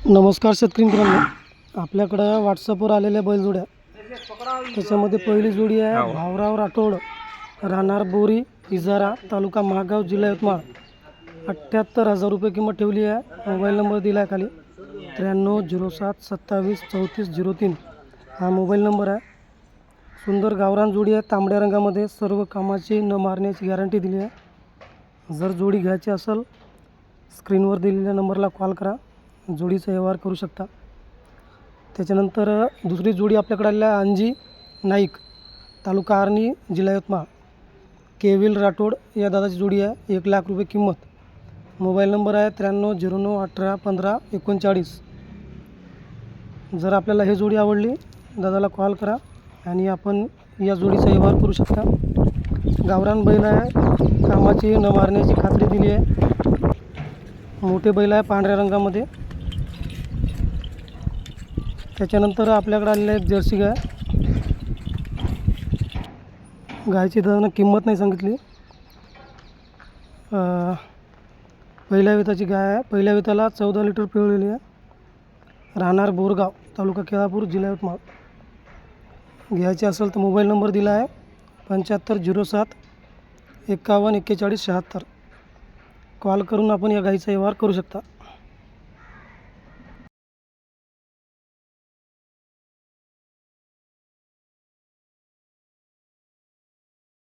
नमस्कार शेतकरी मित्रांनो, आपल्याकडं व्हॉट्सअपवर आलेल्या बैलजोड्या त्याच्यामध्ये पहिली जोडी आहे भावराव राठोड, राहणार बोरी, इजारा, तालुका महागाव, जिल्हा यवतमाळ. 78,000 रुपये किंमत ठेवली आहे. मोबाईल नंबर दिला आहे खाली 9307273403. हा मोबाईल नंबर आहे. सुंदर गावरान जोडी आहे, तांबड्या रंगामध्ये. सर्व कामाची न मारण्याची गॅरंटी दिली आहे. जर जोडी घ्यायची असेल स्क्रीनवर दिलेल्या नंबरला कॉल करा, जोडीचा व्यवहार करू शकता. त्याच्यानंतर दुसरी जोडी आपल्याकडे आलेली आहे अंजी नाईक, तालुका आर्णी, जिल्हा यवतमाळ. केविल राठोड या दादाची जोडी आहे. 1,00,000 रुपये किंमत. मोबाईल नंबर आहे 9309181539. जर आपल्याला हे जोडी आवडली दादाला कॉल करा आणि आपण या जोडीचा व्यवहार करू शकता. गावरान बैल आहे, कामाची न मारण्याची खात्री दिली आहे. मोठे बैल आहे पांढऱ्या रंगामध्ये. त्याच्यानंतर आपल्याकडे आलेले आहेत जर्सी गाय. गायची दादानं किंमत नाही सांगितली. पहिल्या वेताची गाय आहे. पहिल्या वेताला 14 लिटर पिळलेली आहे. राहणार बोरगाव, तालुका केळापूर, जिल्हा यवतमाळ. घ्यायची असेल तर मोबाईल नंबर दिला आहे 7507514176. कॉल करून आपण या गाईचा व्यवहार करू शकता.